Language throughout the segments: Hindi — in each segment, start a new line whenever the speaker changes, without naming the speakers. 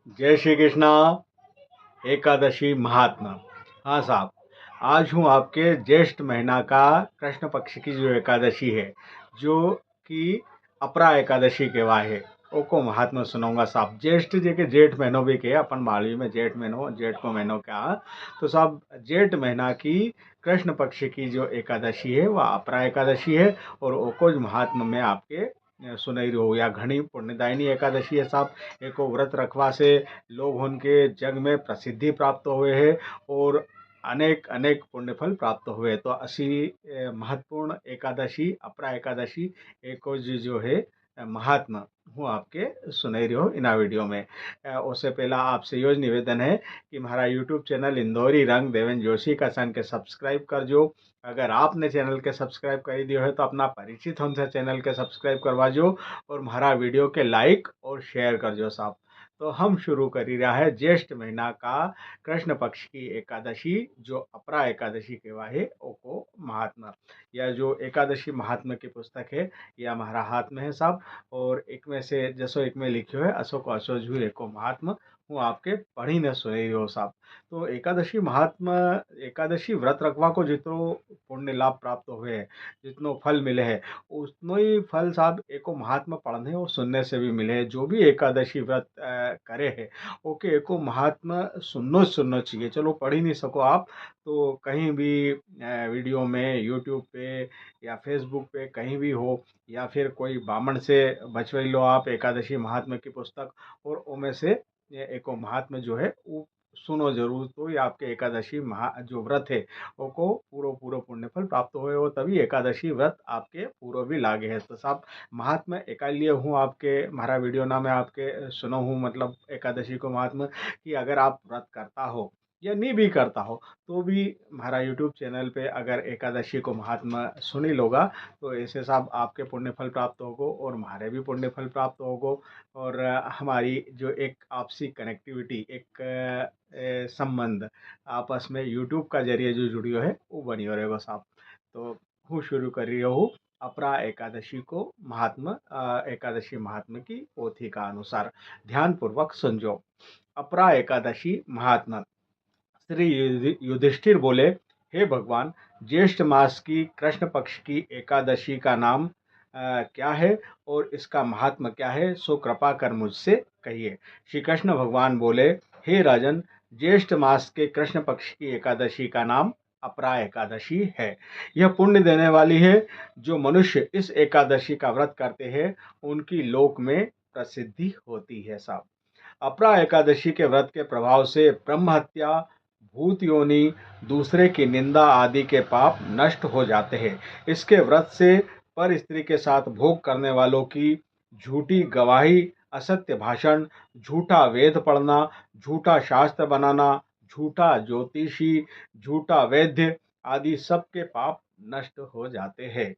जय श्री कृष्णा। एकादशी महात्मा। हाँ साहब, आज हूँ आपके ज्येष्ठ महीना का कृष्ण पक्ष की जो एकादशी है, जो कि अपरा एकादशी कहवाए ओको महात्मा सुनाऊंगा साहब। ज्येष्ठ जी के जेठ महीनों भी के अपन बाड़ी में जेठ को महीनों का। तो साहब, जेठ महीना की कृष्ण पक्ष की जो एकादशी है वह अपरा एकादशी है। और ओको महात्मा में आपके सुनई रहो या घनी पुण्यदायिनी एकादशी है साहब। एको व्रत रखवा से लोग उनके जग में प्रसिद्धि प्राप्त हुए हैं और अनेक अनेक पुण्यफल प्राप्त हुए। तो असी महत्वपूर्ण एकादशी अपरा एकादशी एको जो है महात्मा हूँ आपके सुनाई रहो इना वीडियो में। उससे पहला आपसे यो निवेदन है कि हमारा यूट्यूब चैनल इंदौरी रंग देवेंद्र जोशी का सन के सब्सक्राइब कर जो। अगर आपने चैनल के सब्सक्राइब कर दियो है तो अपना परिचित हमसे चैनल के सब्सक्राइब करवा जो और हमारा वीडियो के लाइक और शेयर कर जो साहब। तो हम शुरू करी रहा है ज्येष्ठ महीना का कृष्ण पक्ष की एकादशी जो अपरा एकादशी कहवाए ओको महात्मा। यह जो एकादशी महात्मा की पुस्तक है यह हमारा हाथ में है साहब। और एक में से जसो एक में लिखियो है असो को असो झूर एको महात्मा हूँ आपके पढ़ी न सुने हो साहब। तो एकादशी महात्मा एकादशी व्रत रखवा को जितनो पुण्य लाभ प्राप्त हुए है, जितनो फल मिले हैं, उतनो ही फल साहब एको महात्मा पढ़ने और सुनने से भी मिले हैं। जो भी एकादशी व्रत करे है ओके एको महात्मा सुननो सुनना चाहिए। चलो पढ़ ही नहीं सको आप तो कहीं भी वीडियो में यूट्यूब पे या फेसबुक पे कहीं भी हो, या फिर कोई बामण से बचवई लो आप एकादशी महात्मा की पुस्तक और उनमें से ये एको महात्मा जो है वो सुनो जरूर। तो ये आपके एकादशी महा जो व्रत है वो को पूरो पूरो पुण्यफल प्राप्त हुए हो, तभी एकादशी व्रत आपके पूरो भी लागे है। तो साहब, महात्मा एकालिए हूँ आपके हमारा वीडियो ना मैं आपके सुनो हूँ मतलब एकादशी को महात्मा कि अगर आप व्रत करता हो या नहीं भी करता हो तो भी हमारा यूट्यूब चैनल पे अगर एकादशी को महात्मा सुनी लोगा तो ऐसे साहब आपके पुण्य फल प्राप्त होगो और हमारे भी पुण्य फल प्राप्त होगो। और हमारी जो एक आपसी कनेक्टिविटी एक संबंध आपस में यूट्यूब का जरिए जो जुड़ियो है वो बनियो रहेगा साहब। तो हूँ शुरू कर रही हूँ अपरा एकादशी को महात्मा एकादशी महात्मा की पोथी का अनुसार ध्यान पूर्वक समझो। अपरा एकादशी महात्मा। श्री युधिष्ठिर बोले, हे भगवान, ज्येष्ठ मास की कृष्ण पक्ष की एकादशी का नाम क्या है और इसका महात्मा क्या है, सो कृपा कर मुझसे कहिए। श्री कृष्ण भगवान बोले, हे राजन, ज्येष्ठ मास के कृष्ण पक्ष की एकादशी का नाम अपरा एकादशी है। यह पुण्य देने वाली है। जो मनुष्य इस एकादशी का व्रत करते हैं उनकी लोक में प्रसिद्धि होती है साहब। अपरा एकादशी के व्रत के प्रभाव से ब्रह्म हत्या, भूत योनि, दूसरे की निंदा आदि के पाप नष्ट हो जाते हैं। इसके व्रत से पर स्त्री के साथ भोग करने वालों की झूठी गवाही, असत्य भाषण, झूठा वेद पढ़ना, झूठा शास्त्र बनाना, झूठा ज्योतिषी, झूठा वैद्य आदि सबके पाप नष्ट हो जाते हैं।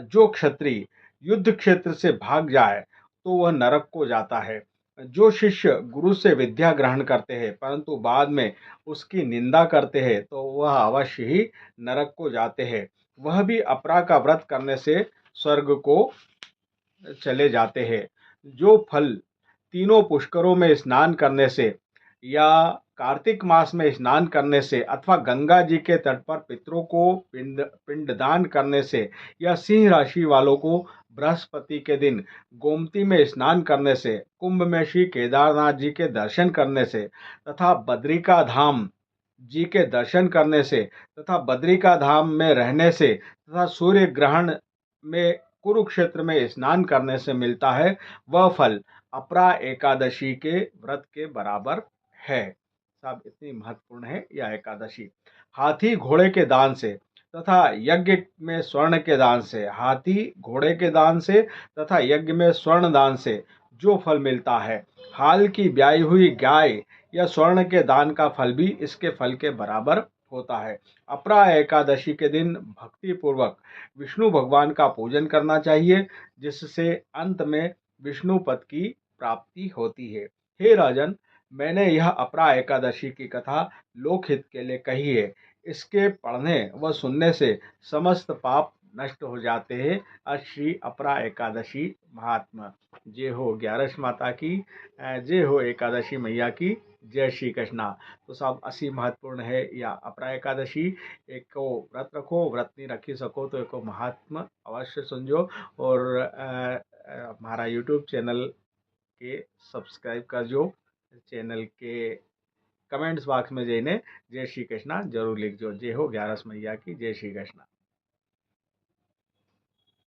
जो क्षत्रिय युद्ध क्षेत्र से भाग जाए तो वह नरक को जाता है। जो शिष्य गुरु से विद्या ग्रहण करते हैं परंतु बाद में उसकी निंदा करते हैं तो वह अवश्य ही नरक को जाते हैं। वह भी अपरा का व्रत करने से स्वर्ग को चले जाते हैं। जो फल तीनों पुष्करों में स्नान करने से या कार्तिक मास में स्नान करने से अथवा गंगा जी के तट पर पितरों को पिंडदान करने से या सिंह राशि वालों को बृहस्पति के दिन गोमती में स्नान करने से, कुंभ में श्री केदारनाथ जी के दर्शन करने से तथा बद्रिका धाम जी के दर्शन करने से तथा बद्रिका धाम में रहने से तथा सूर्य ग्रहण में कुरुक्षेत्र में स्नान करने से मिलता है, वह फल अपरा एकादशी के व्रत के बराबर है साहब। इतनी महत्वपूर्ण है यह एकादशी। हाथी घोड़े के दान से तथा यज्ञ में स्वर्ण के दान से, हाथी घोड़े के दान से तथा यज्ञ में स्वर्ण दान से जो फल मिलता है, हाल की ब्याई हुई गाय या स्वर्ण के दान का फल भी इसके फल के बराबर होता है। अपरा एकादशी के दिन भक्ति पूर्वक विष्णु भगवान का पूजन करना चाहिए, जिससे अंत में विष्णु पद की प्राप्ति होती है। हे राजन, मैंने यह अपरा एकादशी की कथा लोकहित के लिए कही है। इसके पढ़ने व सुनने से समस्त पाप नष्ट हो जाते हैं। श्री अपरा एकादशी महात्मा। जय हो ग्यारस माता की, जय हो एकादशी मैया की, जय श्री कृष्णा। तो सब असी महत्वपूर्ण है या अपरा एकादशी। एक को व्रत रखो, व्रत नहीं रखी सको तो एक महात्मा अवश्य सुनजो। और हमारा यूट्यूब चैनल के सब्सक्राइब करजो। चैनल के कमेंट्स बॉक्स में जैने जय श्री कृष्णा जरूर लिखजो। जय हो ग्यारस मैया की, जय श्री कृष्णा।